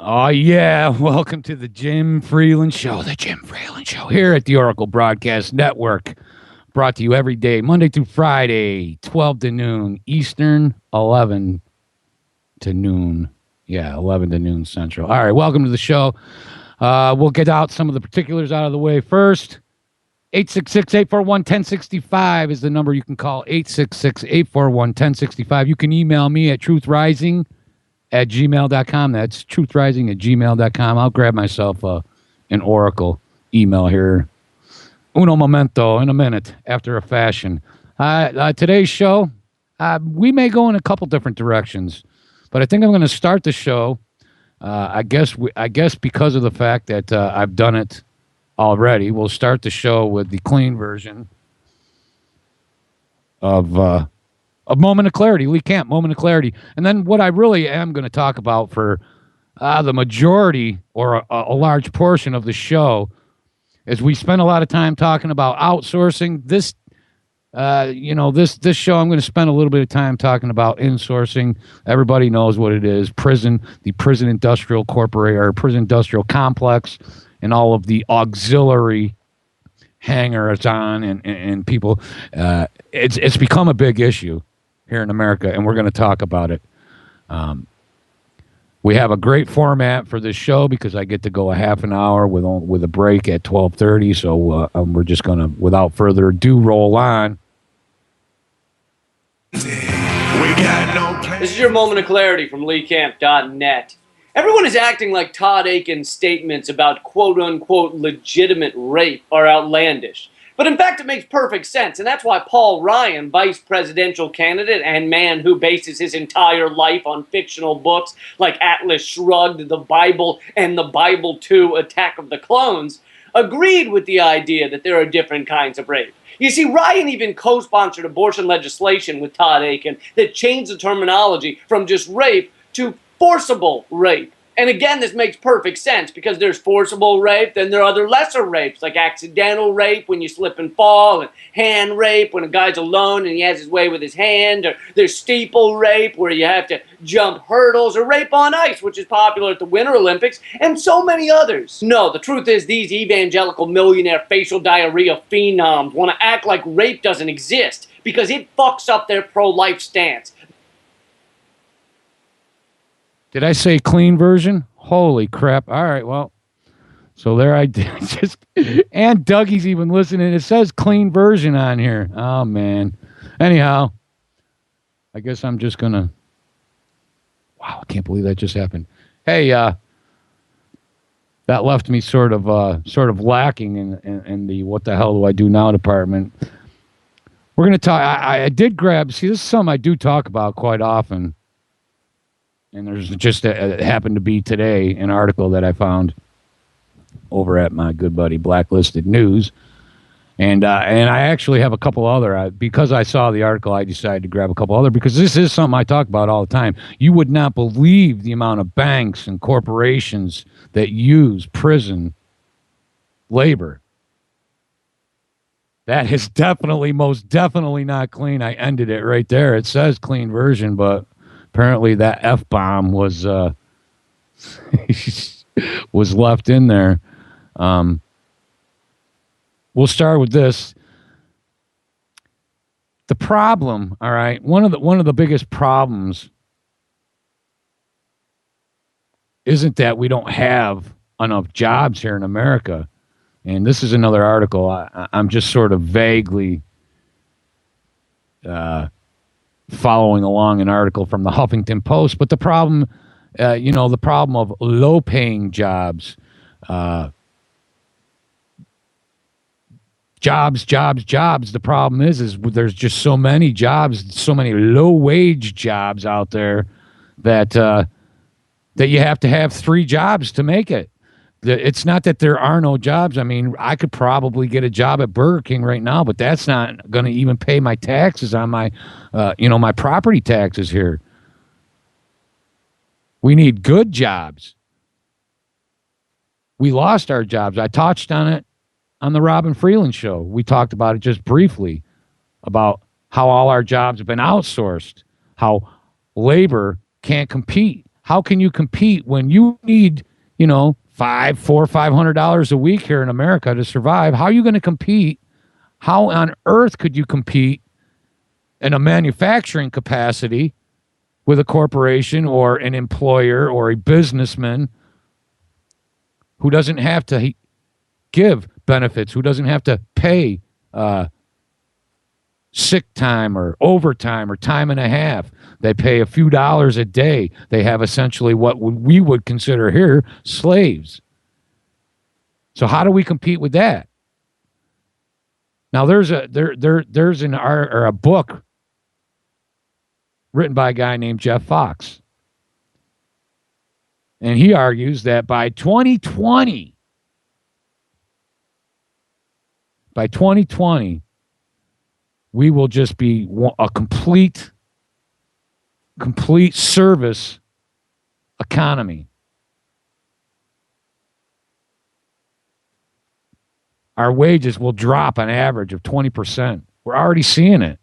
Oh, yeah. Welcome to the Jim Freeland Show. The Jim Freeland Show here at the Oracle Broadcast Network. Brought to you every day, Monday through Friday, 12 to noon Eastern, 11 to noon. Yeah, 11 to noon Central. All right, welcome to the show. We'll get out some of the particulars out of the way first. 866-841-1065 is the number you can call. 866-841-1065. You can email me at truthrising@gmail.com. That's truthrising@gmail.com. I'll grab myself an Oracle email here. Uno momento, in a minute, after a fashion. Today's show, we may go in a couple different directions, but I think I'm going to start the show. I guess because of the fact that I've done it already, we'll start the show with the clean version of Moment of Clarity, Lee Camp, Moment of Clarity. And then what I really am going to talk about for the majority or a large portion of the show is we spend a lot of time talking about outsourcing. This show, I'm going to spend a little bit of time talking about insourcing. Everybody knows what it is. The prison industrial corporation or prison industrial complex and all of the auxiliary hangers on and people. It's become a big issue here in America, and we're going to talk about it. We have a great format for this show because I get to go a half an hour with a break at 12:30. So we're just going to, without further ado, roll on. This is your Moment of Clarity from LeeCamp.net. Everyone is acting like Todd Aiken's statements about quote-unquote legitimate rape are outlandish. But in fact, it makes perfect sense, and that's why Paul Ryan, vice presidential candidate and man who bases his entire life on fictional books like Atlas Shrugged, The Bible, and The Bible 2, Attack of the Clones, agreed with the idea that there are different kinds of rape. You see, Ryan even co-sponsored abortion legislation with Todd Aiken that changed the terminology from just rape to forcible rape. And again, this makes perfect sense because there's forcible rape, then there are other lesser rapes like accidental rape when you slip and fall, and hand rape when a guy's alone and he has his way with his hand, or there's steeple rape where you have to jump hurdles, or rape on ice, which is popular at the Winter Olympics, and so many others. No, the truth is these evangelical millionaire facial diarrhea phenoms want to act like rape doesn't exist because it fucks up their pro-life stance. Did I say clean version? Holy crap. All right, well, so there I did. And Dougie's even listening. It says clean version on here. Oh, man. Anyhow, I guess I'm just going to... Wow, I can't believe that just happened. Hey, that left me sort of lacking in the what the hell do I do now department. We're going to talk... I did grab... See, this is something I do talk about quite often. And there's just happened to be today an article that I found over at my good buddy Blacklisted News, and I actually have a couple other. Because I saw the article, I decided to grab a couple other because this is something I talk about all the time. You would not believe the amount of banks and corporations that use prison labor. That is definitely, most definitely not clean. I ended it right there. It says clean version, but apparently that F-bomb was was left in there. We'll start with this. The problem, all right, one of the biggest problems isn't that we don't have enough jobs here in America. And this is another article. I'm just sort of vaguely following along an article from the Huffington Post, but the problem, the problem of low-paying jobs, jobs. The problem is there's just so many jobs, so many low-wage jobs out there that you have to have 3 jobs to make it. It's not that there are no jobs. I mean, I could probably get a job at Burger King right now, but that's not going to even pay my taxes on my, my property taxes here. We need good jobs. We lost our jobs. I touched on it on the Robin Freeland show. We talked about it just briefly about how all our jobs have been outsourced, how labor can't compete How can you compete when you need, $500 a week here in America to survive? How are you going to compete? How on earth could you compete in a manufacturing capacity with a corporation or an employer or a businessman who doesn't have to give benefits, who doesn't have to pay sick time or overtime or time and a half? They pay a few dollars a day. They have essentially what we would consider here slaves. So how do we compete with that? Now there's a book written by a guy named Jeff Fox. And he argues that by 2020, we will just be a complete service economy. Our wages will drop an average of 20%. We're already seeing it.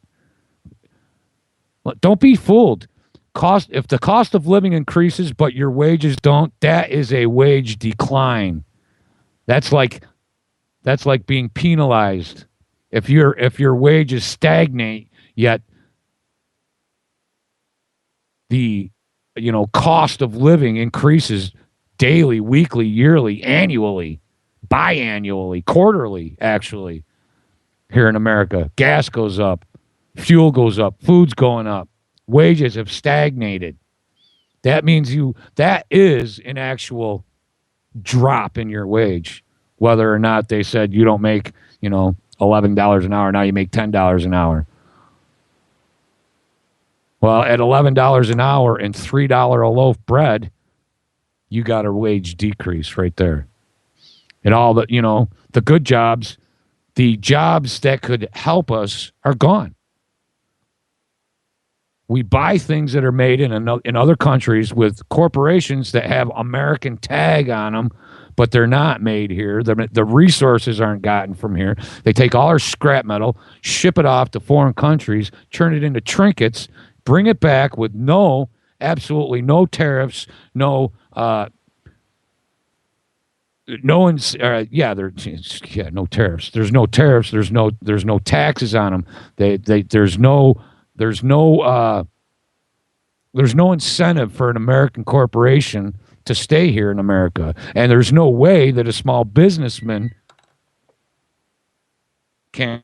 Don't be fooled. If the cost of living increases but your wages don't, that is a wage decline. That's like being penalized. If your wages stagnate yet the cost of living increases daily, weekly, yearly, annually, biannually, quarterly, actually, here in America. Gas goes up, fuel goes up, food's going up, wages have stagnated. That means that is an actual drop in your wage, whether or not they said you don't make, $11 an hour, now you make $10 an hour. Well, at $11 an hour and $3 a loaf bread, you got a wage decrease right there. And all the good jobs, the jobs that could help us are gone. We buy things that are made in other countries with corporations that have American tag on them, but they're not made here. The resources aren't gotten from here. They take all our scrap metal, ship it off to foreign countries, turn it into trinkets, bring it back with absolutely no tariffs, no tariffs. There's no tariffs. There's no taxes on them. There's no incentive for an American corporation to stay here in America, and there's no way that a small businessman can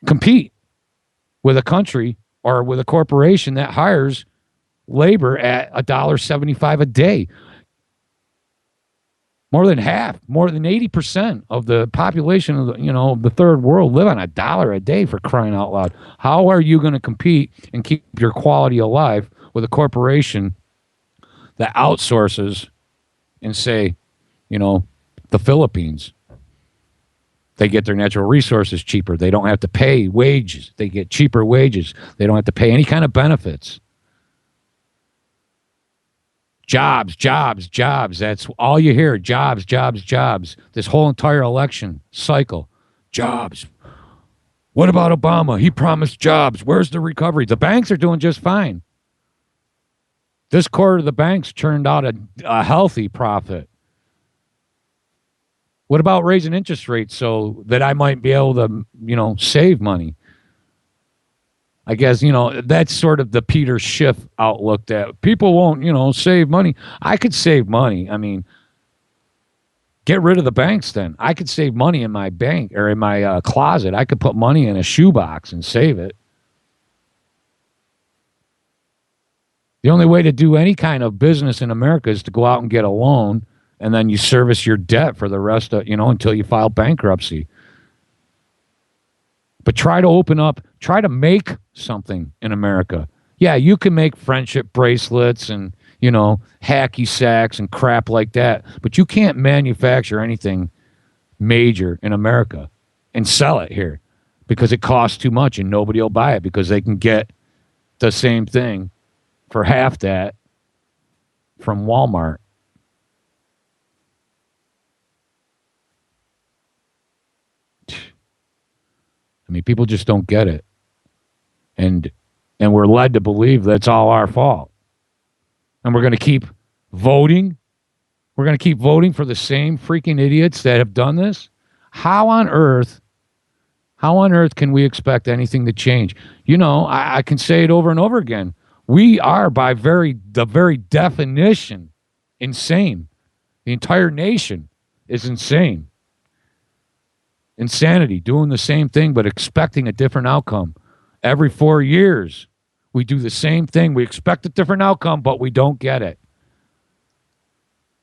compete with a country or with a corporation that hires labor at $1.75 a day. More than 80% of the population of the third world live on $1 a day, for crying out loud. How are you going to compete and keep your quality alive with a corporation that outsources in, say, the Philippines? They get their natural resources cheaper. They don't have to pay wages. They get cheaper wages. They don't have to pay any kind of benefits. Jobs. That's all you hear. Jobs. This whole entire election cycle. Jobs. What about Obama? He promised jobs. Where's the recovery? The banks are doing just fine. This quarter, the banks turned out a healthy profit. What about raising interest rates so that I might be able to, save money? I guess, that's sort of the Peter Schiff outlook that people won't, save money. I could save money. I mean, get rid of the banks then. I could save money in my bank or in my closet. I could put money in a shoebox and save it. The only way to do any kind of business in America is to go out and get a loan, and then you service your debt for the rest of, until you file bankruptcy. But try to make something in America. Yeah, you can make friendship bracelets and, hacky sacks and crap like that, but you can't manufacture anything major in America and sell it here because it costs too much and nobody will buy it because they can get the same thing for half that from Walmart. I mean, people just don't get it. And we're led to believe that's all our fault. And we're going to keep voting. We're going to keep voting for the same freaking idiots that have done this. How on earth can we expect anything to change? You know, I can say it over and over again. We are, by the very definition, insane. The entire nation is insane. Insanity, doing the same thing but expecting a different outcome. Every 4 years, we do the same thing. We expect a different outcome, but we don't get it.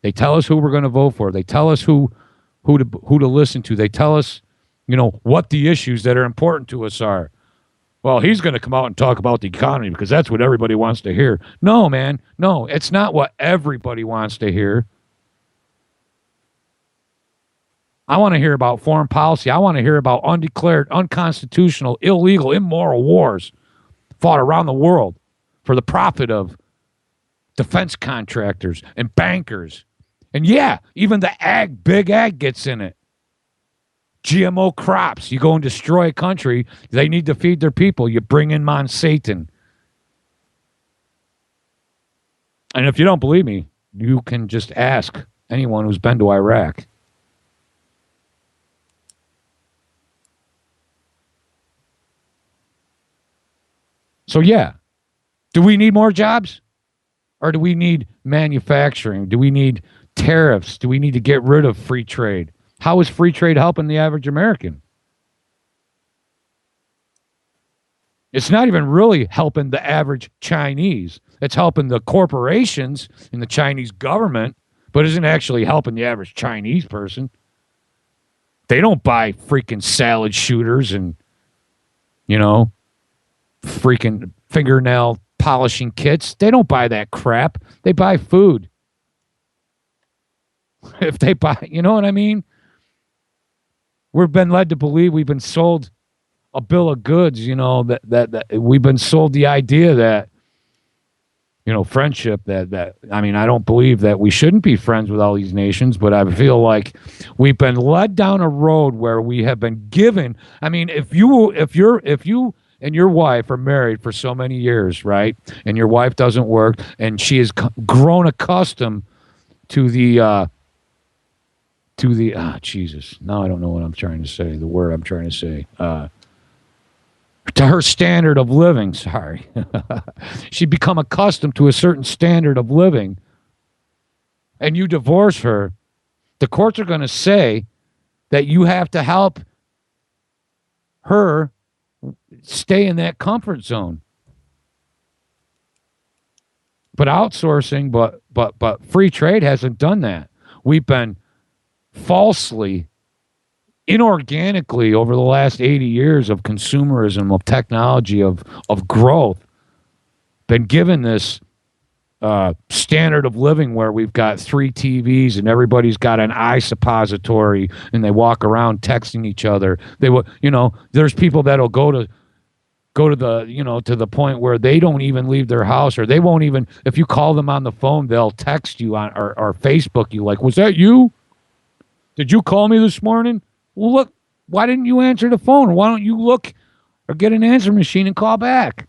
They tell us who we're going to vote for. They tell us who to listen to. They tell us, you know, what the issues that are important to us are. Well, he's going to come out and talk about the economy because that's what everybody wants to hear. No, man. No, it's not what everybody wants to hear. I want to hear about foreign policy. I want to hear about undeclared, unconstitutional, illegal, immoral wars fought around the world for the profit of defense contractors and bankers. And yeah, even the big ag gets in it. GMO crops. You go and destroy a country. They need to feed their people. You bring in Monsanto. And if you don't believe me, you can just ask anyone who's been to Iraq. So yeah, do we need more jobs? Or do we need manufacturing? Do we need tariffs? Do we need to get rid of free trade? How is free trade helping the average American? It's not even really helping the average Chinese. It's helping the corporations and the Chinese government, but isn't actually helping the average Chinese person. They don't buy freaking salad shooters and, you know, freaking fingernail polishing kits. They don't buy that crap. They buy food. If they buy, you know what I mean? We've been led to believe, we've been sold a bill of goods, you know, that we've been sold the idea that, you know, friendship, that I mean, I don't believe that we shouldn't be friends with all these nations, but I feel like we've been led down a road where we have been given. I mean, if you and your wife are married for so many years, right? And your wife doesn't work, and she has grown accustomed to the Jesus. Now I don't know what I'm trying to say. The word I'm trying to say. To her standard of living. Sorry, she'd become accustomed to a certain standard of living, and you divorce her. The courts are going to say that you have to help her stay in that comfort zone. But outsourcing, but free trade hasn't done that. We've been falsely, inorganically, over the last 80 years of consumerism, of technology, of growth, been given this standard of living where we've got 3 TVs and everybody's got an eye suppository and they walk around texting each other. They will, you know, there's people that'll go to the, you know, to the point where they don't even leave their house, or they won't even, if you call them on the phone, they'll text you on or Facebook you, like, was that you? Did you call me this morning? Well, look, why didn't you answer the phone? Why don't you look or get an answer machine and call back?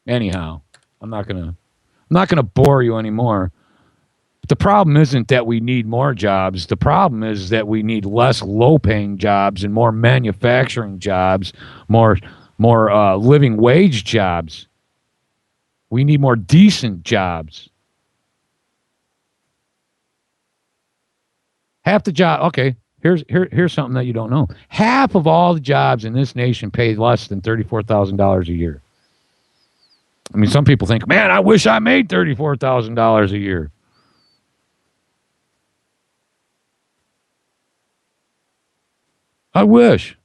Anyhow, I'm not gonna bore you anymore. But the problem isn't that we need more jobs. The problem is that we need less low-paying jobs and more manufacturing jobs, more living wage jobs. We need more decent jobs. Half the job. Okay, here's something that you don't know. Half of all the jobs in this nation pay less than $34,000 a year. I mean, some people think, man, I wish I made $34,000 a year. I wish.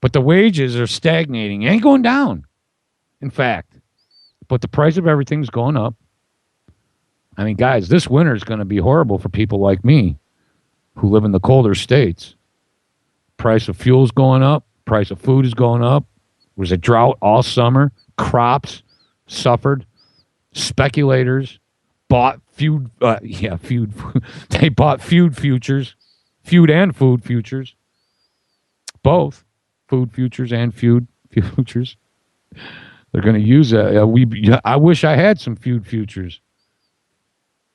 But the wages are stagnating. It ain't going down, in fact. But the price of everything's going up. I mean, guys, this winter is going to be horrible for people like me who live in the colder states. Price of fuel's going up. Price of food is going up. There was a drought all summer. Crops suffered. Speculators bought feud. They bought feud futures, feud and food futures, both food futures and feud futures. They're going to use it. I wish I had some feud futures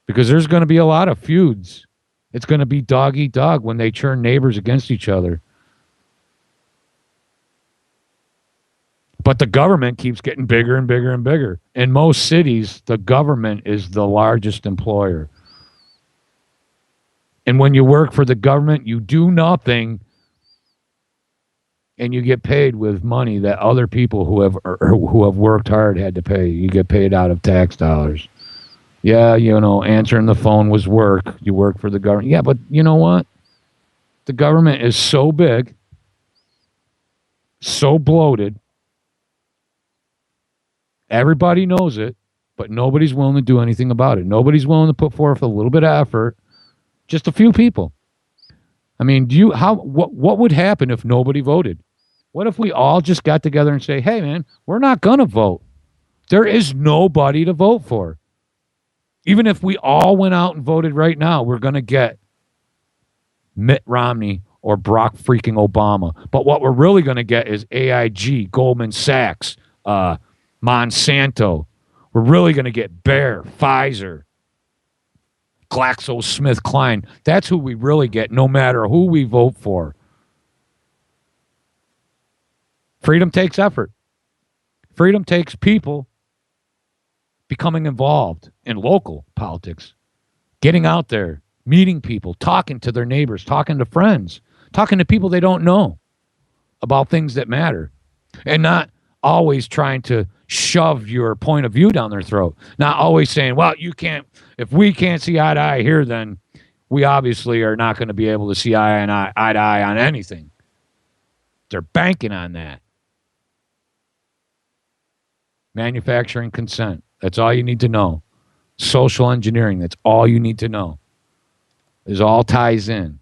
because there's going to be a lot of feuds. It's going to be dog eat dog when they turn neighbors against each other. But the government keeps getting bigger and bigger and bigger. In most cities, the government is the largest employer. And when you work for the government, you do nothing and you get paid with money that other people who have worked hard had to pay. You get paid out of tax dollars. Yeah, answering the phone was work. You work for the government. Yeah, but you know what? The government is so big, so bloated. Everybody knows it, but nobody's willing to do anything about it. Nobody's willing to put forth a little bit of effort. Just a few people. I mean, what would happen if nobody voted? What if we all just got together and say, hey, man, we're not going to vote. There is nobody to vote for. Even if we all went out and voted right now, we're going to get Mitt Romney or Barack freaking Obama. But what we're really going to get is AIG, Goldman Sachs, Monsanto. We're really going to get Bayer, Pfizer, GlaxoSmithKline. That's who we really get, no matter who we vote for. Freedom takes effort. Freedom takes people becoming involved in local politics, getting out there, meeting people, talking to their neighbors, talking to friends, talking to people they don't know about things that matter, and not always trying to shove your point of view down their throat. Not always saying, well, you can't, if we can't see eye to eye here, then we obviously are not going to be able to see eye to eye on anything. They're banking on that. Manufacturing consent. That's all you need to know. Social engineering. That's all you need to know. It all ties in.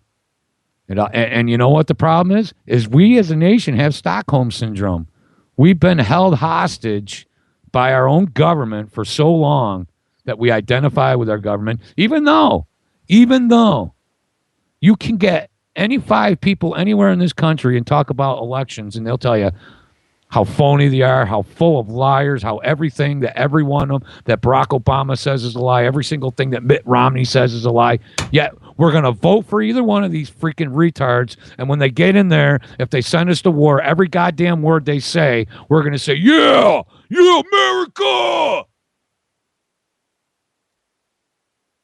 And you know what the problem is? Is we as a nation have Stockholm Syndrome. We've been held hostage by our own government for so long that we identify with our government, even though you can get any 5 people anywhere in this country and talk about elections, and they'll tell you how phony they are, how full of liars, how everything that every one of them, that Barack Obama says is a lie, every single thing that Mitt Romney says is a lie. Yet we're going to vote for either one of these freaking retards. And when they get in there, if they send us to war, every goddamn word they say, we're going to say, yeah, America.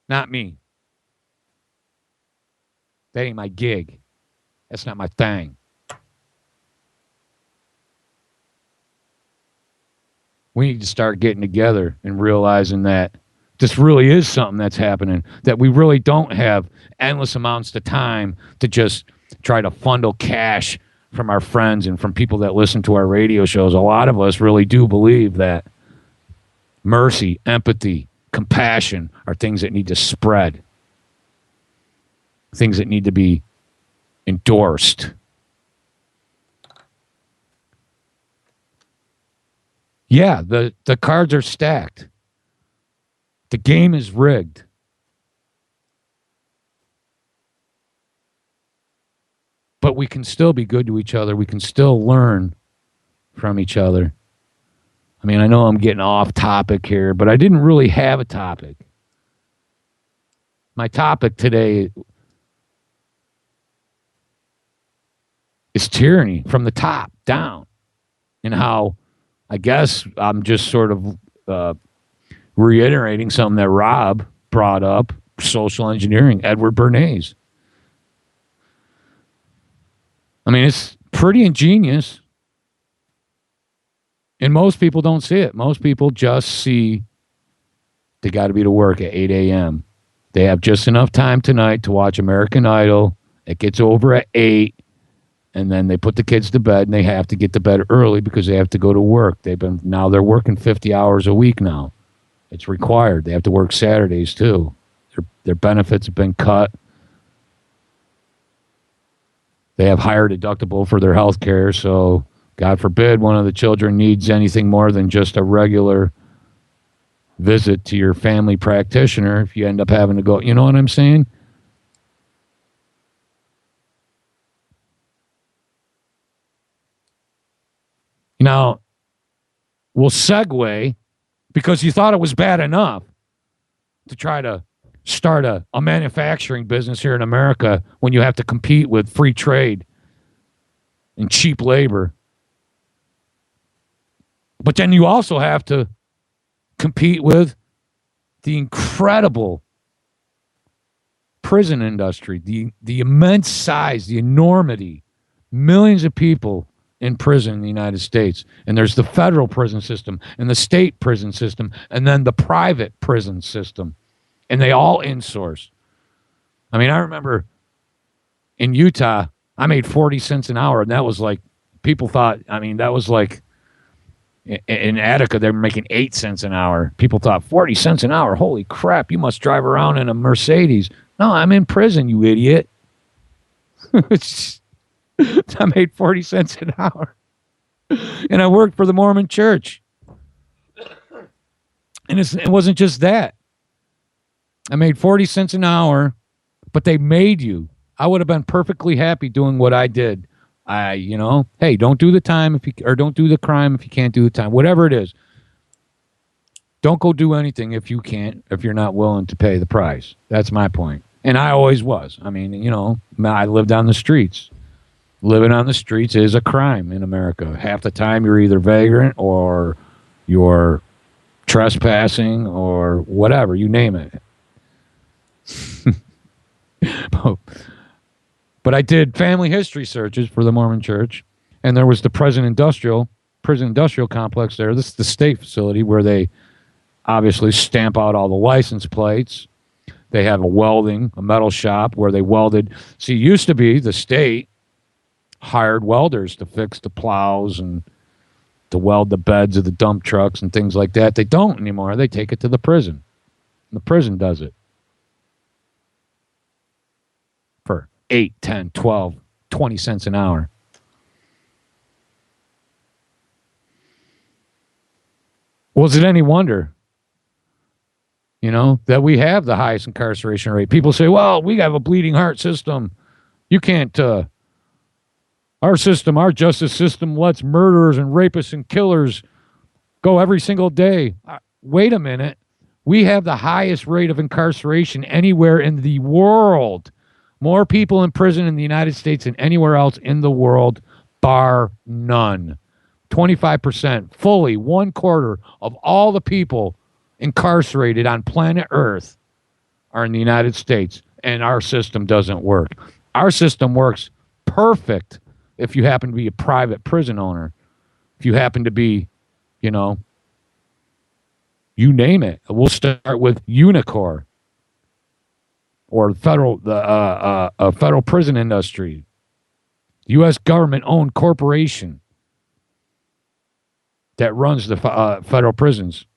Not me. That ain't my gig. That's not my thing. We need to start getting together and realizing that this really is something that's happening, that we really don't have endless amounts of time to just try to funnel cash from our friends and from people that listen to our radio shows. A lot of us really do believe that mercy, empathy, compassion are things that need to spread, things that need to be endorsed. Yeah, the cards are stacked. The game is rigged. But we can still be good to each other. We can still learn from each other. I mean, I know I'm getting off topic here, but I didn't really have a topic. My topic today is tyranny from the top down, and how I guess I'm just sort of reiterating something that Rob brought up, social engineering, Edward Bernays. I mean, it's pretty ingenious. And most people don't see it. Most people just see they got to be to work at 8 a.m. They have just enough time tonight to watch American Idol. It gets over at 8. And then they put the kids to bed, and they have to get to bed early because they have to go to work. Now they're working 50 hours a week now. It's required. They have to work Saturdays too. Their benefits have been cut. They have higher deductible for their health care, so God forbid one of the children needs anything more than just a regular visit to your family practitioner if you end up having to go. You know what I'm saying? Now, will segue because you thought it was bad enough to try to start a manufacturing business here in America when you have to compete with free trade and cheap labor. But then you also have to compete with the incredible prison industry, the immense size, the enormity, millions of people in prison in the United States. And there's the federal prison system and the state prison system and then the private prison system. And they all insource. I mean, I remember in Utah, I made 40 cents an hour. And that was like, people thought, I mean, that was like, in Attica, they were making 8 cents an hour. People thought 40 cents an hour. Holy crap, you must drive around in a Mercedes. No, I'm in prison, you idiot. I made 40 cents an hour. And I worked for the Mormon church. And it wasn't just that. I made 40 cents an hour, but they made you. I would have been perfectly happy doing what I did. Hey, don't do the time or don't do the crime if you can't do the time. Whatever it is. Don't go do anything if you're not willing to pay the price. That's my point. And I always was. I mean, I lived on the streets. Living on the streets is a crime in America. Half the time you're either vagrant or you're trespassing or whatever, you name it. But I did family history searches for the Mormon Church, and there was the prison industrial complex there. This is the state facility where they obviously stamp out all the license plates. They have a metal shop where they welded. See, it used to be the state hired welders to fix the plows and to weld the beds of the dump trucks and things like that. They don't anymore. They take it to the prison. The prison does it. For 8, 10, 12, 20 cents an hour. Was it any wonder, that we have the highest incarceration rate? People say, well, we have a bleeding heart system. You can't, our justice system lets murderers and rapists and killers go every single day. Wait a minute. We have the highest rate of incarceration anywhere in the world. More people in prison in the United States than anywhere else in the world, bar none. 25%, fully 1/4 of all the people incarcerated on planet Earth are in the United States, and our system doesn't work. Our system works perfect if you happen to be a private prison owner. If you happen to be, you name it. We'll start with Unicor. Or a federal prison industry, U.S. government-owned corporation that runs the federal prisons.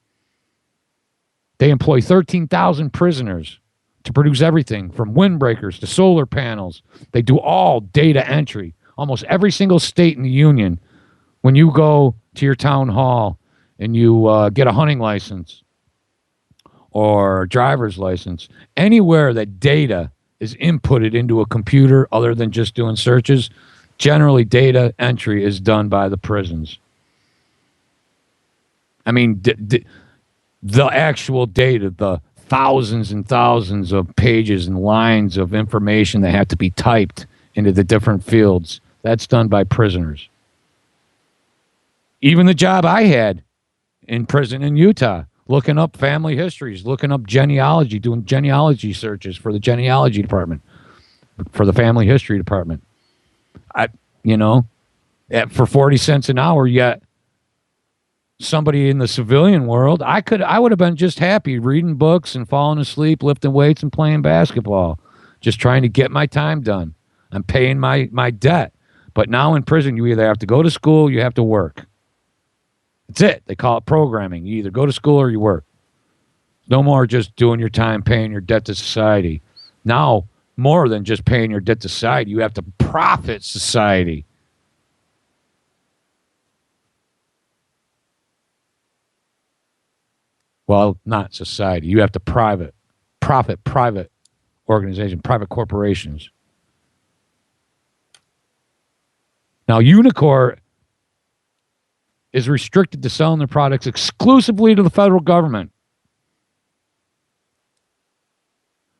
They employ 13,000 prisoners to produce everything from windbreakers to solar panels. They do all data entry. Almost every single state in the union, when you go to your town hall and you get a hunting license, or driver's license, anywhere that data is inputted into a computer other than just doing searches, generally data entry is done by the prisons. I mean, the actual data, the thousands and thousands of pages and lines of information that have to be typed into the different fields, that's done by prisoners. Even the job I had in prison in Utah, looking up family histories, looking up genealogy, doing genealogy searches for the genealogy department, for the family history department. For 40 cents an hour, yet somebody in the civilian world, I would have been just happy reading books and falling asleep, lifting weights and playing basketball, just trying to get my time done. I'm paying my debt. But now in prison, you either have to go to school, you have to work. That's it. They call it programming. You either go to school or you work. No more just doing your time, paying your debt to society. Now, more than just paying your debt to society, you have to profit society. Well, not society. You have to profit private organization, private corporations. Now, Unicor is restricted to selling their products exclusively to the federal government.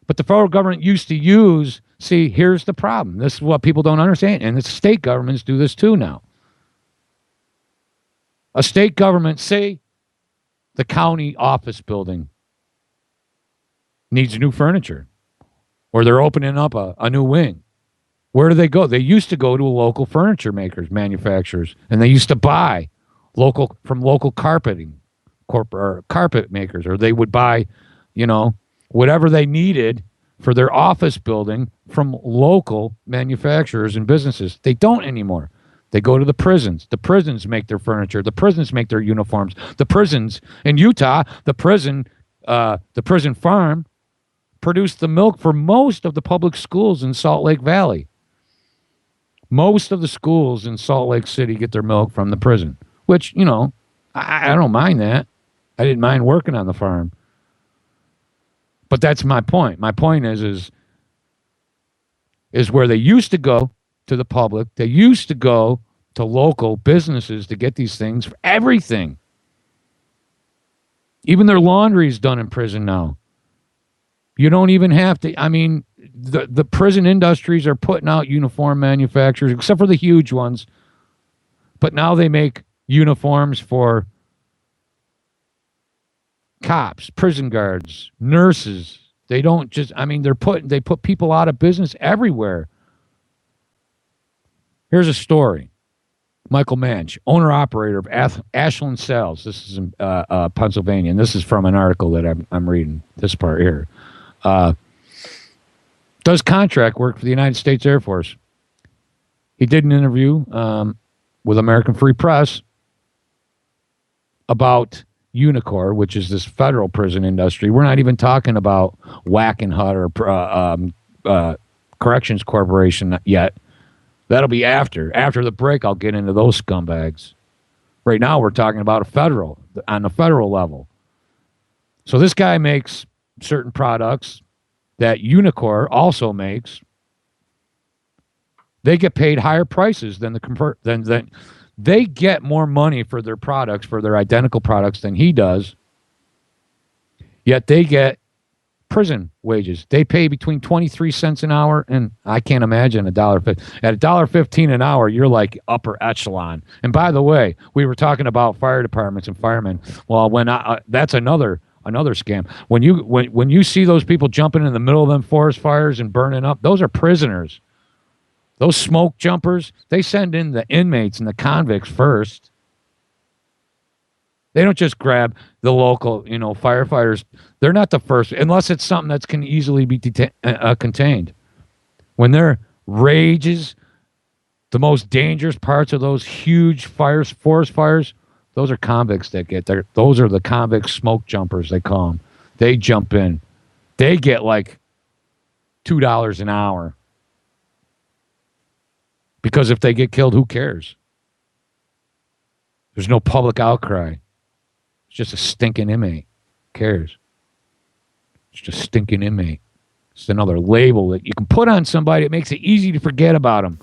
But the federal government used to use, see, here's the problem. This is what people don't understand. And the state governments do this too now. A state government, say the county office building needs new furniture, or they're opening up a new wing. Where do they go? They used to go to local furniture makers, manufacturers, and they used to buy from local carpeting or carpet makers, or they would buy, whatever they needed for their office building from local manufacturers and businesses. They don't anymore. They go to the prisons. The prisons make their furniture. The prisons make their uniforms. The prisons in Utah, the prison farm produced the milk for most of the public schools in Salt Lake Valley. Most of the schools in Salt Lake City get their milk from the prison, which, I don't mind that. I didn't mind working on the farm. But that's my point. My point is where they used to go to the public. They used to go to local businesses to get these things for everything. Even their laundry is done in prison now. You don't even have to. I mean, the prison industries are putting out uniform manufacturers, except for the huge ones. But now they make uniforms for cops, prison guards, nurses. They don't just, they put people out of business everywhere. Here's a story. Michael Manch, owner-operator of Ashland Sales. This is in Pennsylvania, and this is from an article that I'm reading, this part here. Does contract work for the United States Air Force. He did an interview with American Free Press about Unicor, which is this federal prison industry. We're not even talking about Wackenhut or Corrections Corporation yet. That'll be after. After the break, I'll get into those scumbags. Right now, we're talking about on the federal level. So this guy makes certain products that Unicor also makes. They get paid higher prices than they get more money for their products, for their identical products, than he does. Yet they get prison wages. They pay between 23 cents an hour and I can't imagine $1.50. At $1.15 an hour, you're like upper echelon. And by the way, we were talking about fire departments and firemen. Well, that's another scam. When you see those people jumping in the middle of them forest fires and burning up, those are prisoners. Those smoke jumpers, they send in the inmates and the convicts first. They don't just grab the local, firefighters. They're not the first, unless it's something that can easily be contained. When there rages, the most dangerous parts of those huge forest fires, those are convicts that get there. Those are the convict smoke jumpers, they call them. They jump in. They get like $2 an hour. Because if they get killed, who cares? There's no public outcry. It's just a stinking inmate. Who cares? It's just a stinking inmate. It's another label that you can put on somebody. It makes it easy to forget about them.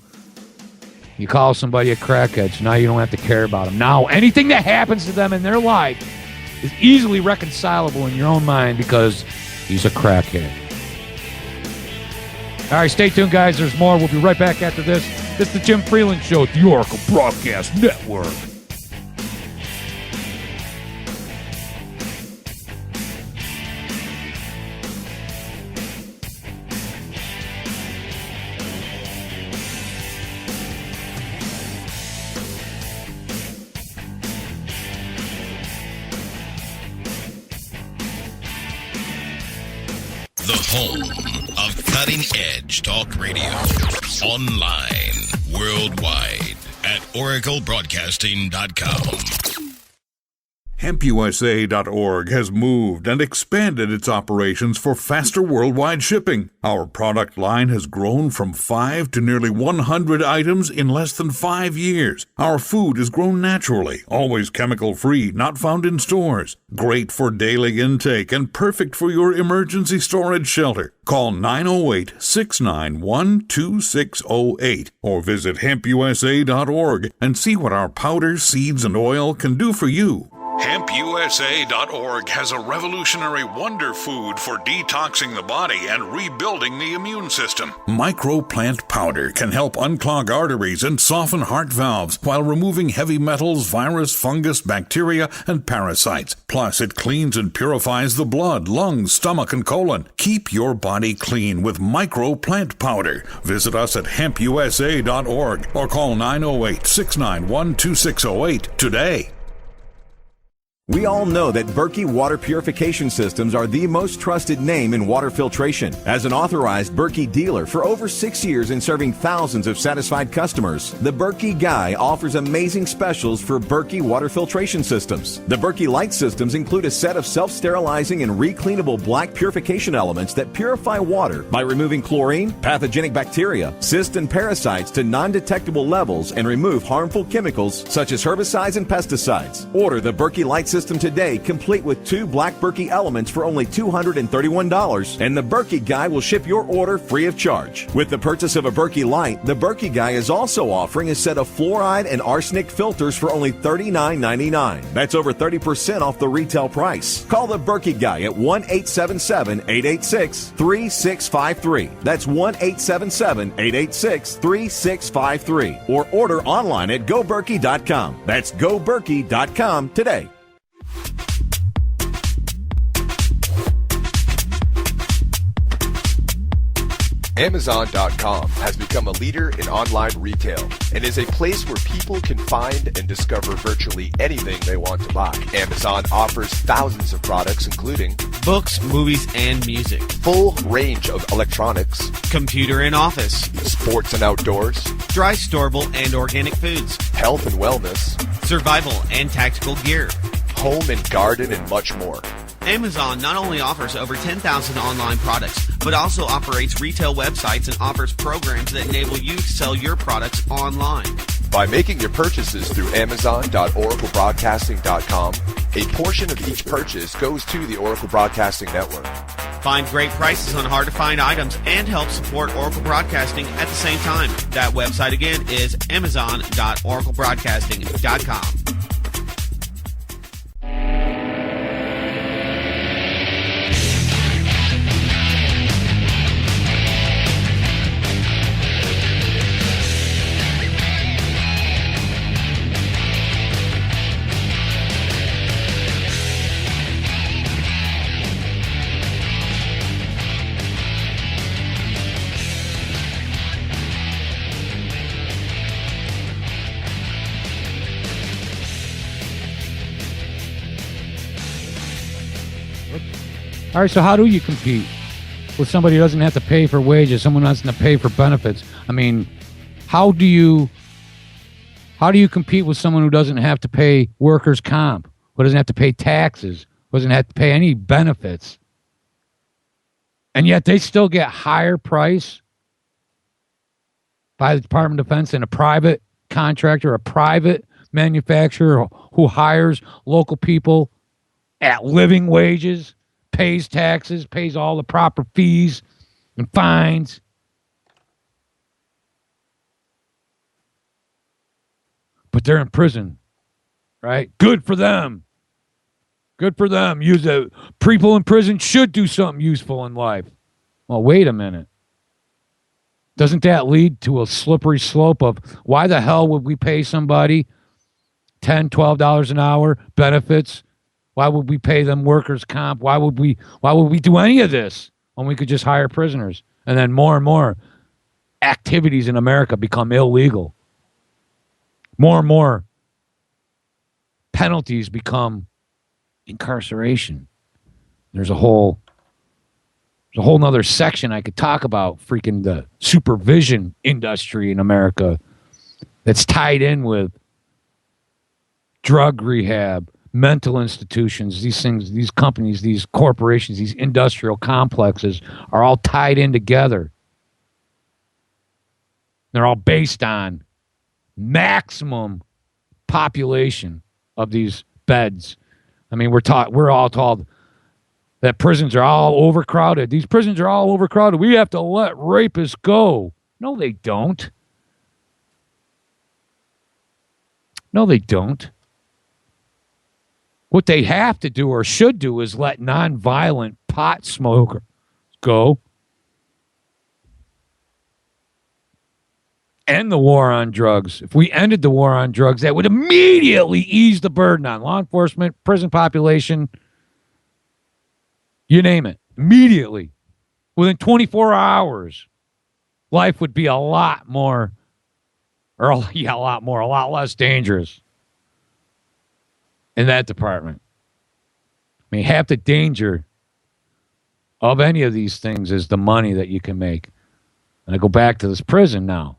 You call somebody a crackhead, so now you don't have to care about them. Now, anything that happens to them in their life is easily reconcilable in your own mind because he's a crackhead. All right, stay tuned, guys. There's more. We'll be right back after this. This is the Jim Freeland Show at the Oracle Broadcast Network. The home of cutting-edge talk radio. Online, worldwide, at oraclebroadcasting.com. HempUSA.org has moved and expanded its operations for faster worldwide shipping. Our product line has grown from 5 to nearly 100 items in less than 5 years. Our food is grown naturally, always chemical-free, not found in stores. Great for daily intake and perfect for your emergency storage shelter. Call 908-691-2608 or visit HempUSA.org and see what our powders, seeds, and oil can do for you. HempUSA.org has a revolutionary wonder food for detoxing the body and rebuilding the immune system. Microplant powder can help unclog arteries and soften heart valves while removing heavy metals, virus, fungus, bacteria, and parasites. Plus, it cleans and purifies the blood, lungs, stomach, and colon. Keep your body clean with Microplant powder. Visit us at HempUSA.org or call 908-691-2608 today. We all know that Berkey Water Purification Systems are the most trusted name in water filtration. As an authorized Berkey dealer for over 6 years and serving thousands of satisfied customers, the Berkey Guy offers amazing specials for Berkey Water Filtration Systems. The Berkey Light Systems include a set of self-sterilizing and recleanable black purification elements that purify water by removing chlorine, pathogenic bacteria, cysts, and parasites to non-detectable levels and remove harmful chemicals such as herbicides and pesticides. Order the Berkey Light System today, complete with 2 black Berkey elements for only $231, and the Berkey Guy will ship your order free of charge. With the purchase of a Berkey Light, the Berkey Guy is also offering a set of fluoride and arsenic filters for only $39.99. That's over 30% off the retail price. Call the Berkey Guy at 1-877-886-3653. That's 1-877-886-3653. Or order online at GoBerkey.com. That's GoBerkey.com today. Amazon.com has become a leader in online retail and is a place where people can find and discover virtually anything they want to buy. Amazon offers thousands of products including books, movies, and music, full range of electronics, computer and office, sports and outdoors, dry, storable, and organic foods, health and wellness, survival and tactical gear, home and garden, and much more. Amazon not only offers over 10,000 online products, but also operates retail websites and offers programs that enable you to sell your products online. By making your purchases through Amazon.oraclebroadcasting.com, a portion of each purchase goes to the Oracle Broadcasting Network. Find great prices on hard-to-find items and help support Oracle Broadcasting at the same time. That website again is Amazon.oraclebroadcasting.com. All right, so how do you compete with somebody who doesn't have to pay for wages, someone who doesn't have to pay for benefits? I mean, how do you compete with someone who doesn't have to pay workers' comp, who doesn't have to pay taxes, who doesn't have to pay any benefits, and yet they still get higher price by the Department of Defense than a private contractor, a private manufacturer who hires local people at living wages, pays taxes, pays all the proper fees and fines. But they're in prison, right? Good for them. Good for them. People in prison should do something useful in life. Well, wait a minute. Doesn't that lead to a slippery slope of why the hell would we pay somebody $10, $12 an hour, benefits? Why would we pay them workers' comp? Why would we do any of this when we could just hire prisoners? And then more and more activities in America become illegal. More and more penalties become incarceration. There's a whole nother section I could talk about, freaking the supervision industry in America that's tied in with drug rehab, mental institutions, these things, these companies, these corporations, these industrial complexes are all tied in together. They're all based on maximum population of these beds. I mean, we're all told that prisons are all overcrowded. These prisons are all overcrowded. We have to let rapists go. No, they don't. No, they don't. What they have to do or should do is let nonviolent pot smokers go. End the war on drugs. If we ended the war on drugs, that would immediately ease the burden on law enforcement, prison population, you name it. Immediately. Within 24 hours, life would be a lot less dangerous in that department. I mean, half the danger of any of these things is the money that you can make. And I go back to this prison now.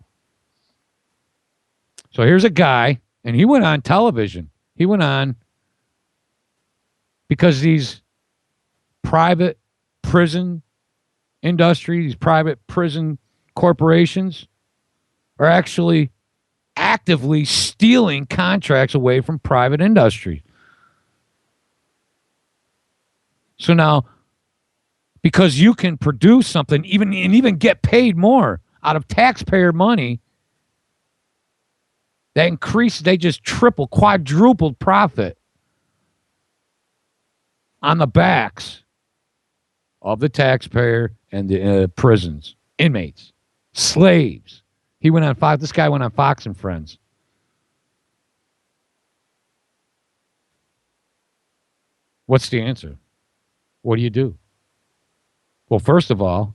So here's a guy, and he went on television. He went on because these private prison industry, these private prison corporations are actually actively stealing contracts away from private industry. So now, because you can produce something even get paid more out of taxpayer money, they just quadrupled profit on the backs of the taxpayer and the prisons, inmates, slaves. He went on Fox. This guy went on Fox and Friends. What's the answer? What do you do? Well, first of all,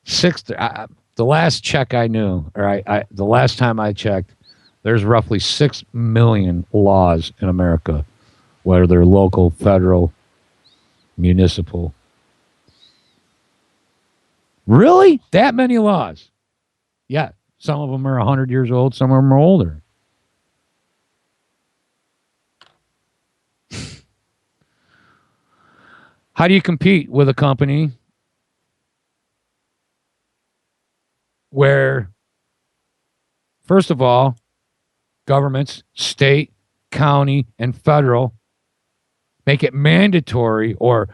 the last check I knew, or the last time I checked, there's roughly 6 million laws in America, whether they're local, federal, municipal. Really? That many laws? Yeah. Some of them are 100 years old. Some of them are older. How do you compete with a company where, first of all, governments, state, county, and federal make it mandatory or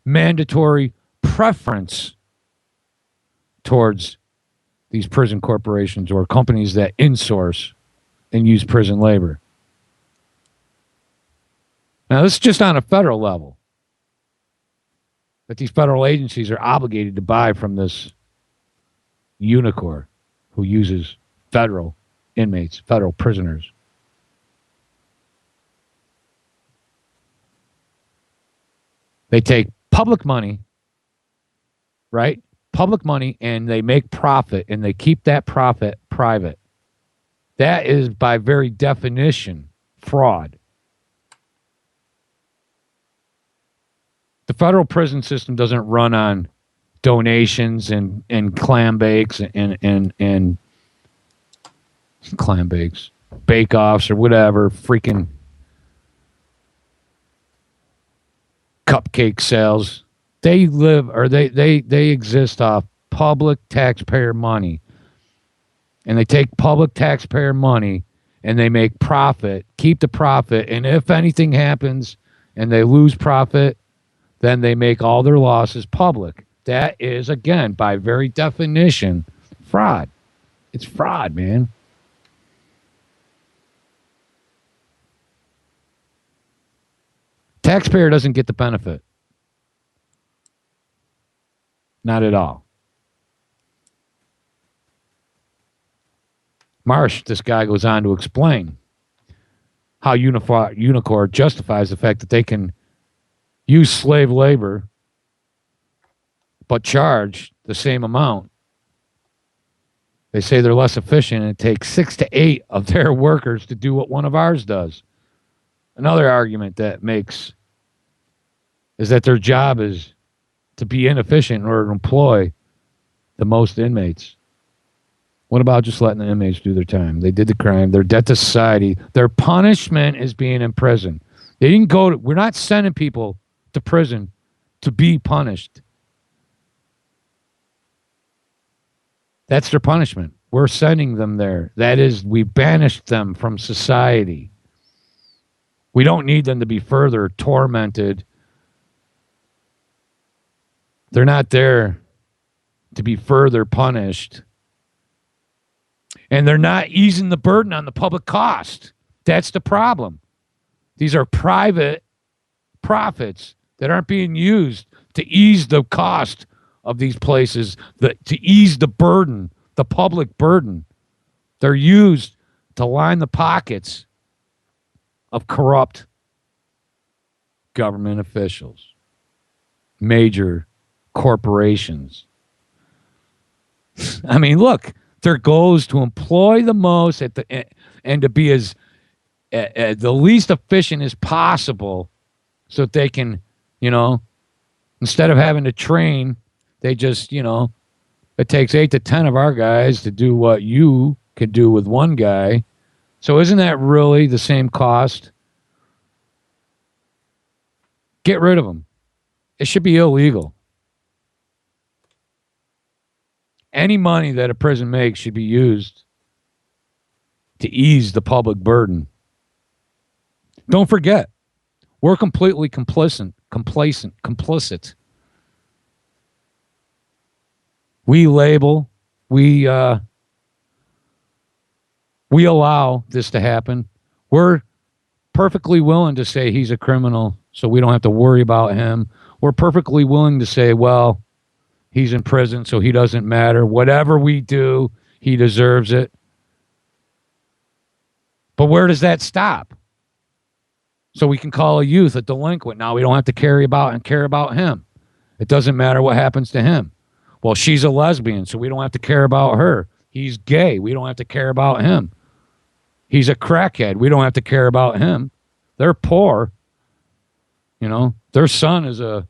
mandatory preference towards these prison corporations or companies that insource and use prison labor? Now, this is just on a federal level. That these federal agencies are obligated to buy from this unicorn who uses federal inmates, federal prisoners. They take public money, right? Public money, and they make profit, and they keep that profit private. That is, by very definition, fraud. The federal prison system doesn't run on donations and clam bakes and clam bakes, bake-offs or whatever, freaking cupcake sales. They live, or they exist off public taxpayer money. And they take public taxpayer money and they make profit, keep the profit, and if anything happens and they lose profit, then they make all their losses public. That is, again, by very definition, fraud. It's fraud, man. Taxpayer doesn't get the benefit. Not at all. Marsh, this guy goes on to explain how Unicor justifies the fact that they can use slave labor but charge the same amount. They say they're less efficient, and it takes 6 to 8 of their workers to do what one of ours does. Another argument that makes is that their job is to be inefficient in order to employ the most inmates. What about just letting the inmates do their time? They did the crime. They're dead to society. Their punishment is being in prison. They didn't go to, we're not sending people to prison to be punished. That's their punishment. We're sending them there. That is, we banished them from society. We don't need them to be further tormented. They're not there to be further punished. And they're not easing the burden on the public cost. That's the problem. These are private profits that aren't being used to ease the cost of these places, to ease the burden, the public burden. They're used to line the pockets of corrupt government officials, major corporations. I mean, look, their goal is to employ the most and to be as the least efficient as possible so that they can, instead of having to train, they just, it takes 8 to 10 of our guys to do what you could do with one guy. So isn't that really the same cost? Get rid of them. It should be illegal. Any money that a prison makes should be used to ease the public burden. Don't forget, we're completely complicit. We label, we allow this to happen. We're perfectly willing to say he's a criminal, so we don't have to worry about him. We're perfectly willing to say, well, he's in prison, so he doesn't matter. Whatever we do, he deserves it. But where does that stop? So we can call a youth a delinquent. Now we don't have to care about him. It doesn't matter what happens to him. Well, she's a lesbian, so we don't have to care about her. He's gay. We don't have to care about him. He's a crackhead. We don't have to care about him. They're poor. Their son is a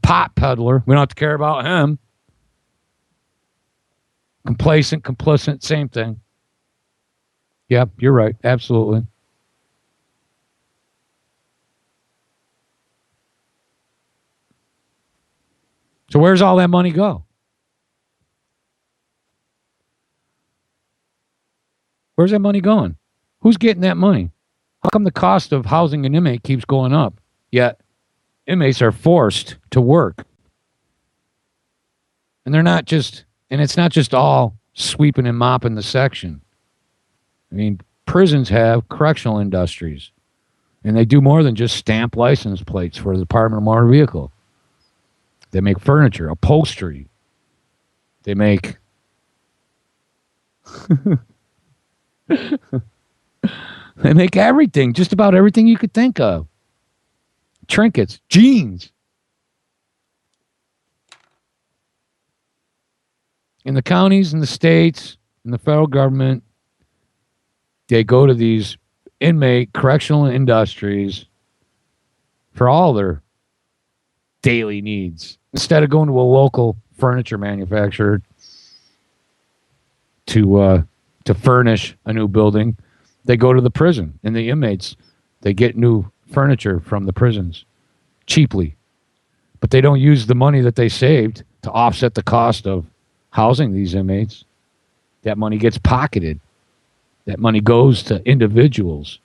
pot peddler. We don't have to care about him. Complacent, complicit, same thing. Yep, you're right. Absolutely. So where's all that money go? Where's that money going? Who's getting that money? How come the cost of housing an inmate keeps going up, yet inmates are forced to work? And it's not just all sweeping and mopping the section. I mean, prisons have correctional industries, and they do more than just stamp license plates for the Department of Motor Vehicle. They make furniture, upholstery. They make they make everything, just about everything you could think of. Trinkets, jeans. In the counties, in the states, in the federal government, they go to these inmate correctional industries for all their daily needs. Instead of going to a local furniture manufacturer to furnish a new building, they go to the prison, and the inmates, they get new furniture from the prisons cheaply. But they don't use the money that they saved to offset the cost of housing these inmates. That money gets pocketed. That money goes to individuals.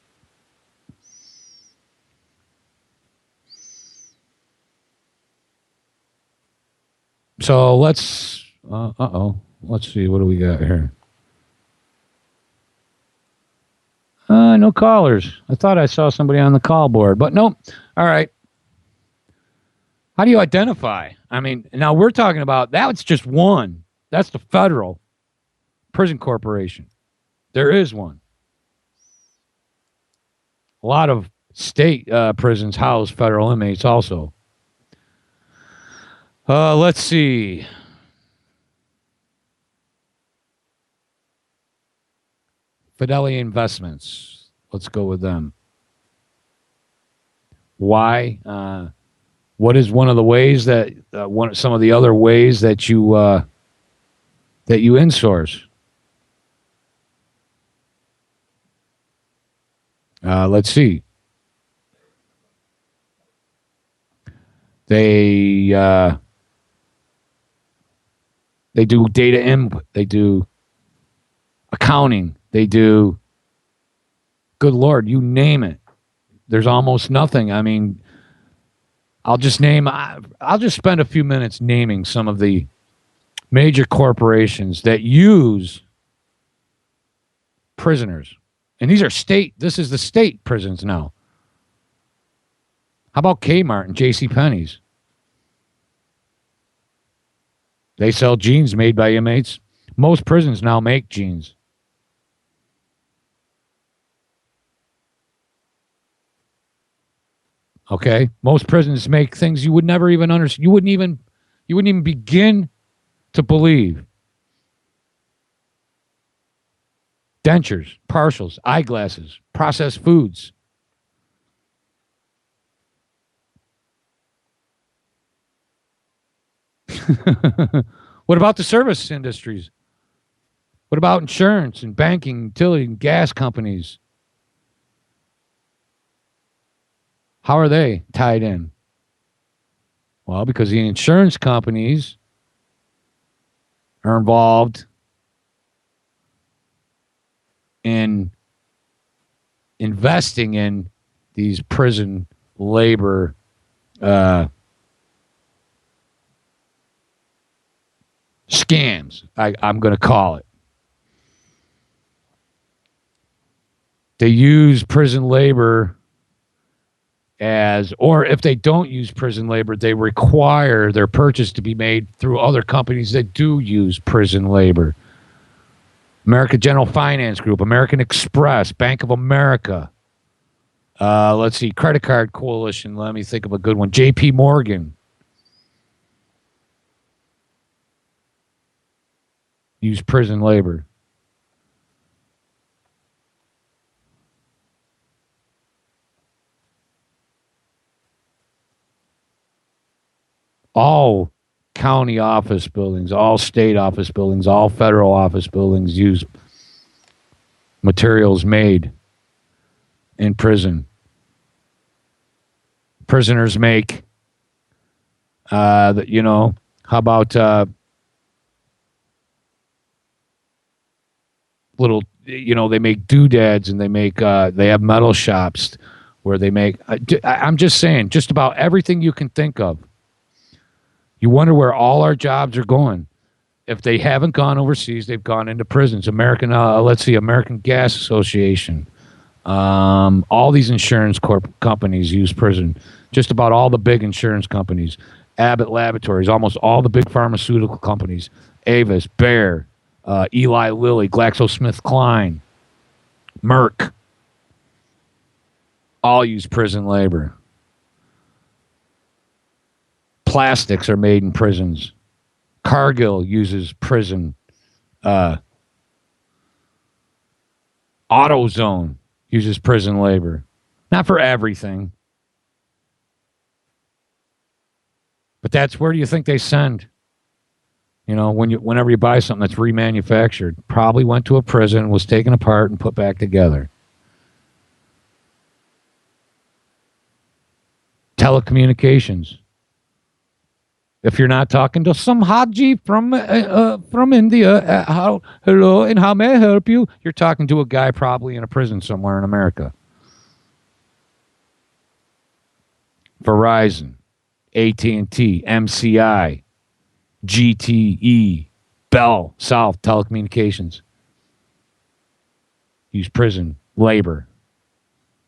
So let's see, what do we got here? No callers. I thought I saw somebody on the call board, but nope. All right. How do you identify? I mean, now we're talking about, that's just one. That's the Federal Prison Corporation. There is one. A lot of state prisons house federal inmates also. Let's see. Fidelity Investments. Let's go with them. Why? What is one of the ways that some of the other ways that you that you insource. Let's see. They do data input. They do accounting. They do, good Lord, you name it. There's almost nothing. I mean, I'll just spend a few minutes naming some of the major corporations that use prisoners. And these are this is the state prisons now. How about Kmart and JCPenney's? They sell jeans made by inmates. Most prisons now make jeans. Okay? Most prisons make things you would never even understand. You wouldn't even begin to believe. Dentures, partials, eyeglasses, processed foods. What about the service industries? What about insurance and banking, utility and gas companies? How are they tied in? Well, because the insurance companies are involved in investing in these prison labor scams, I'm going to call it. They use prison labor or if they don't use prison labor, they require their purchase to be made through other companies that do use prison labor. American General Finance Group, American Express, Bank of America. Let's see, Credit Card Coalition. Let me think of a good one. JP Morgan. Use prison labor. All county office buildings, all state office buildings, all federal office buildings use materials made in prison. Prisoners make, how about little, they make doodads and they have metal shops where they make, I'm just saying, just about everything you can think of. You wonder where all our jobs are going. If they haven't gone overseas, they've gone into prisons. American Gas Association. All these insurance companies use prison. Just about all the big insurance companies. Abbott Laboratories, almost all the big pharmaceutical companies. Avis, Bayer, Eli Lilly, GlaxoSmithKline, Merck. All use prison labor. Plastics are made in prisons. Cargill uses prison. AutoZone uses prison labor. Not for everything. But that's where do you think they send? Whenever you buy something that's remanufactured, probably went to a prison, was taken apart and put back together. Telecommunications. If you're not talking to some Haji from India, hello, and how may I help you? You're talking to a guy probably in a prison somewhere in America. Verizon, AT&T, MCI, GTE, Bell, South Telecommunications. Use prison labor.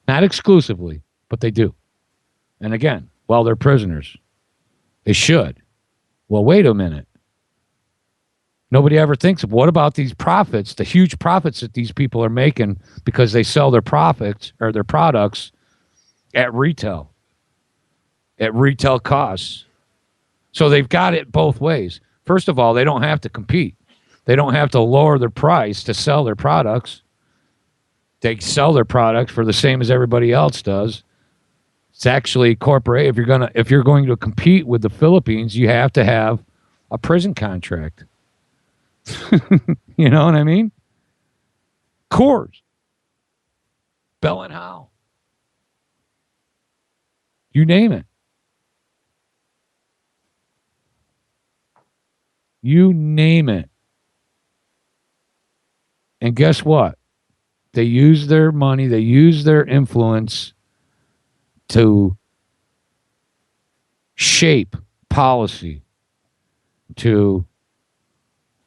Not exclusively, but they do. And again, they're prisoners. They should. Well, wait a minute. Nobody ever thinks of what about these profits, the huge profits that these people are making because they sell their profits or their products at retail costs. So they've got it both ways. First of all, they don't have to compete. They don't have to lower their price to sell their products. They sell their products for the same as everybody else does. It's actually corporate. If you're going to compete with the Philippines, you have to have a prison contract. You know what I mean? Coors, Bell and Howell, you name it. You name it. And guess what? They use their money, they use their influence to shape policy, to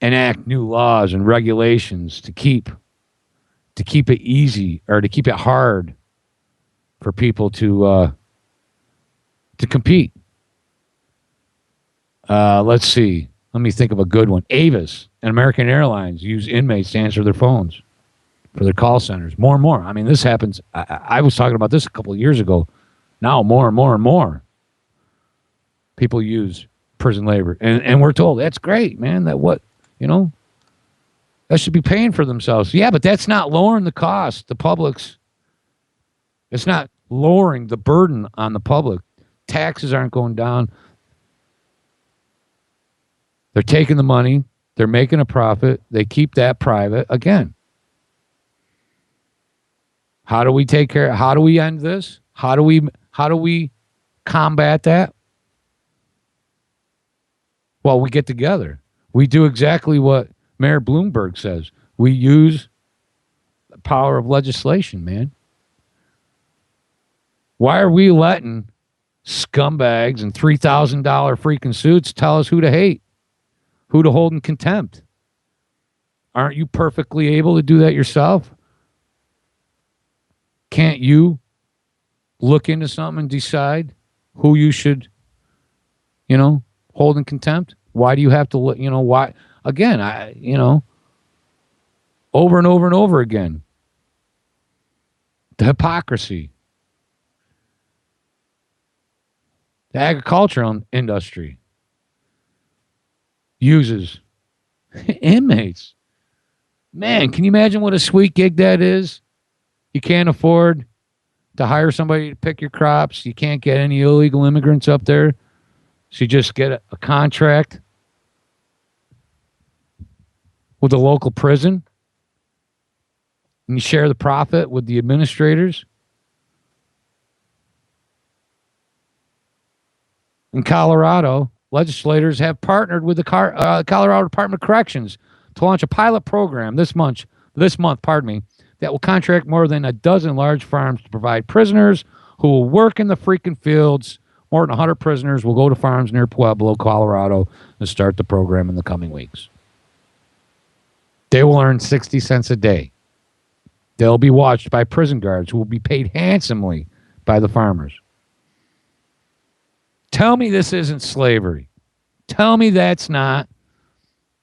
enact new laws and regulations to keep it easy or to keep it hard for people to compete. Let's see. Let me think of a good one. Avis and American Airlines use inmates to answer their phones for their call centers. More and more. I mean, this happens. I was talking about this a couple of years ago. Now more and more and more people use prison labor. And we're told, that's great, man. That should be paying for themselves. Yeah, but that's not lowering the cost. The public's, it's not lowering the burden on the public. Taxes aren't going down. They're taking the money. They're making a profit. They keep that private. Again, how do we take care? How do we end this? How do we combat that? Well, we get together. We do exactly what Mayor Bloomberg says. We use the power of legislation, man. Why are we letting scumbags in $3,000 freaking suits tell us who to hate, who to hold in contempt? Aren't you perfectly able to do that yourself? Can't you look into something and decide who you should, hold in contempt? Why do you have to look, why? Again, over and over and over again. The hypocrisy. The agricultural industry uses inmates. Man, can you imagine what a sweet gig that is? You can't afford to hire somebody to pick your crops. You can't get any illegal immigrants up there. So you just get a contract with the local prison. And you share the profit with the administrators. In Colorado, legislators have partnered with the Colorado Department of Corrections to launch a pilot program this month, that will contract more than a dozen large farms to provide prisoners who will work in the freaking fields. More than 100 prisoners will go to farms near Pueblo, Colorado, and start the program in the coming weeks. They will earn 60 cents a day. They'll be watched by prison guards who will be paid handsomely by the farmers. Tell me this isn't slavery. Tell me that's not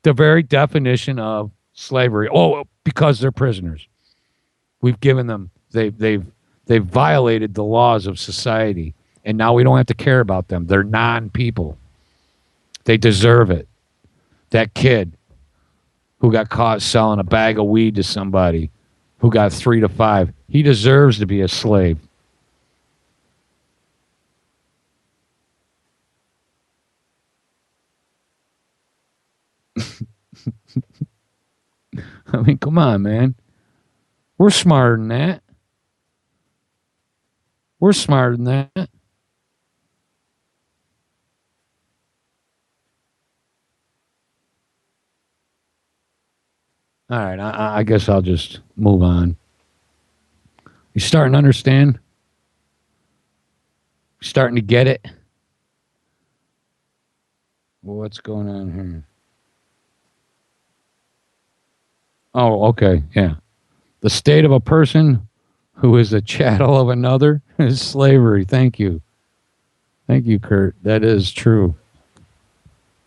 the very definition of slavery. Oh, because they're prisoners. We've given them, they've violated the laws of society, and now we don't have to care about them. They're non-people. They deserve it. That kid who got caught selling a bag of weed to somebody who got 3 to 5, he deserves to be a slave. I mean, come on, man. We're smarter than that. We're smarter than that. All right, I guess I'll just move on. You starting to understand? Starting to get it? Well, what's going on here? Oh, okay, yeah. The state of a person who is a chattel of another is slavery. Thank you. Thank you, Kurt. That is true.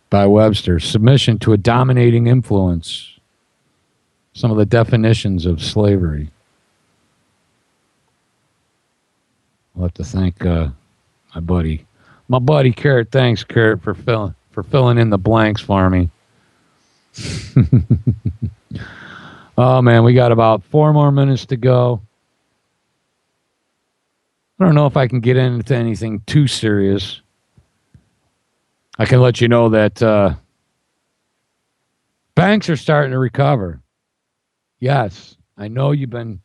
By Webster. Submission to a dominating influence. Some of the definitions of slavery. I'll have to thank my buddy Kurt. Thanks, Kurt, for filling in the blanks for me. Oh, man, we got about 4 more minutes to go. I don't know if I can get into anything too serious. I can let you know that Banks are starting to recover. Yes, I know you've been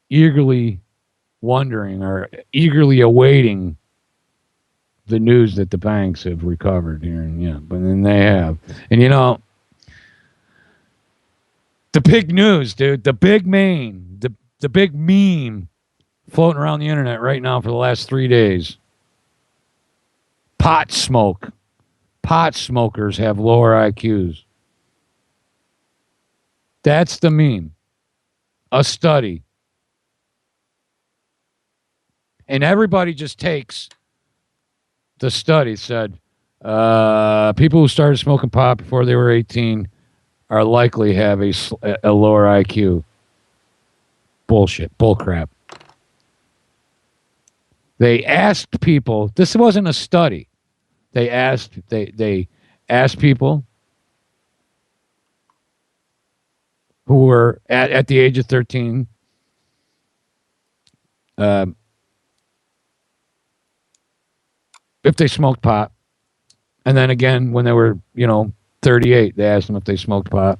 eagerly wondering or eagerly awaiting the news that the banks have recovered here. And yeah, but then they have. And you know, the big news, dude, the big meme floating around the internet right now for the last 3 days. Pot smoke. Pot smokers have lower IQs. That's the meme. A study. And everybody just takes the study said people who started smoking pot before they were 18 are likely have a lower IQ. Bullshit. Bullcrap. They asked people, this wasn't a study. They asked people who were at the age of 13 if they smoked pot. And then again, when they were, 38, they asked them if they smoked pot.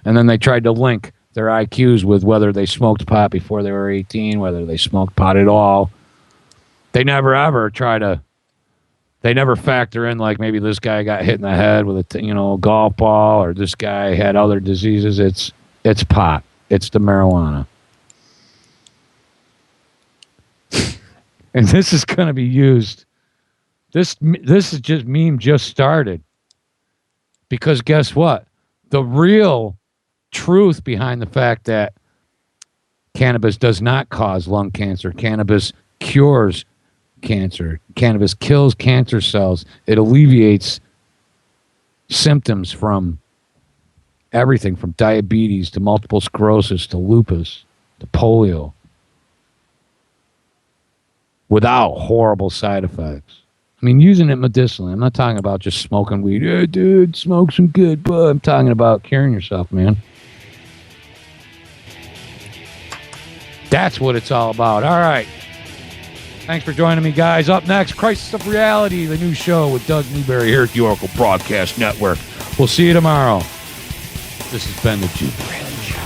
And then they tried to link their IQs with whether they smoked pot before they were 18, whether they smoked pot at all. They never ever they never factor in like maybe this guy got hit in the head with a golf ball, or this guy had other diseases. It's pot. It's the marijuana. And this is going to be used. This is just meme just started. Because guess what? The real truth behind the fact that cannabis does not cause lung cancer. Cannabis cures cancer. Cannabis kills cancer cells. It alleviates symptoms from everything from diabetes to multiple sclerosis to lupus to polio without horrible side effects. I mean, using it medicinally. I'm not talking about just smoking weed. Hey, dude, smoke some good bud. I'm talking about curing yourself, man. That's what it's all about. All right. Thanks for joining me, guys. Up next, Crisis of Reality, the new show with Doug Newberry here at the Oracle Broadcast Network. We'll see you tomorrow. This has been the Jude Freeland Show.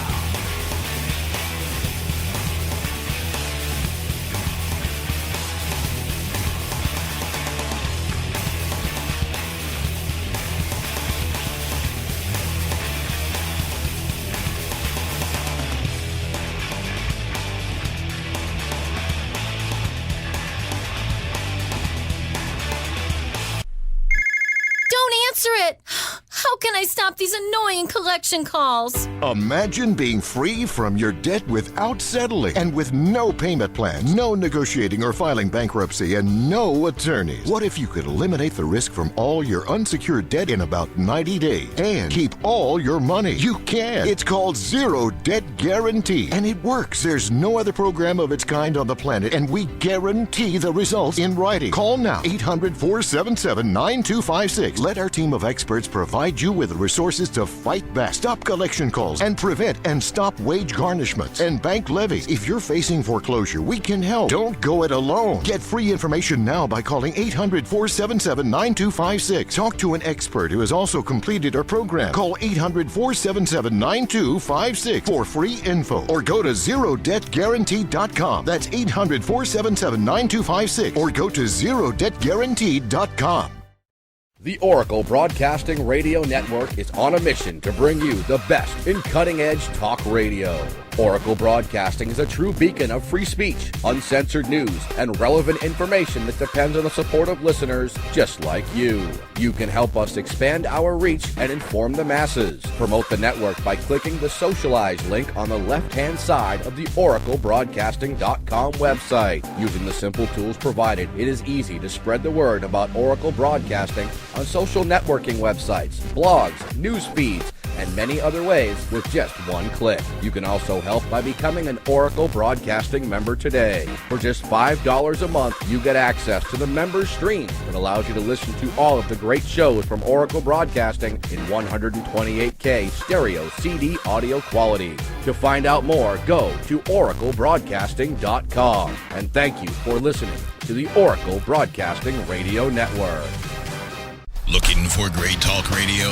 How can I stop these annoying collection calls? Imagine being free from your debt without settling and with no payment plans, no negotiating or filing bankruptcy, and no attorneys. What if you could eliminate the risk from all your unsecured debt in about 90 days and keep all your money? You can. It's called Zero Debt Guarantee, and it works. There's no other program of its kind on the planet, and we guarantee the results in writing. Call now, 800-477-9256. Let our team of experts provide you with resources to fight back, stop collection calls, and prevent and stop wage garnishments and bank levies. If you're facing foreclosure, we can help. Don't go it alone. Get free information now by calling 800-477-9256. Talk to an expert who has also completed our program. Call 800-477-9256 for free info, or go to ZeroDebtGuarantee.com. That's 800-477-9256, or go to ZeroDebtGuarantee.com. The Oracle Broadcasting Radio Network is on a mission to bring you the best in cutting-edge talk radio. Oracle Broadcasting is a true beacon of free speech, uncensored news, and relevant information that depends on the support of listeners just like you. You can help us expand our reach and inform the masses. Promote the network by clicking the Socialize link on the left-hand side of the oraclebroadcasting.com website. Using the simple tools provided, it is easy to spread the word about Oracle Broadcasting on social networking websites, blogs, news feeds, and many other ways with just one click. You can also help by becoming an Oracle Broadcasting member today. For just $5 a month, you get access to the members stream that allows you to listen to all of the great shows from Oracle Broadcasting in 128K stereo CD audio quality. To find out more, go to oraclebroadcasting.com. And thank you for listening to the Oracle Broadcasting Radio Network. Looking for great talk radio?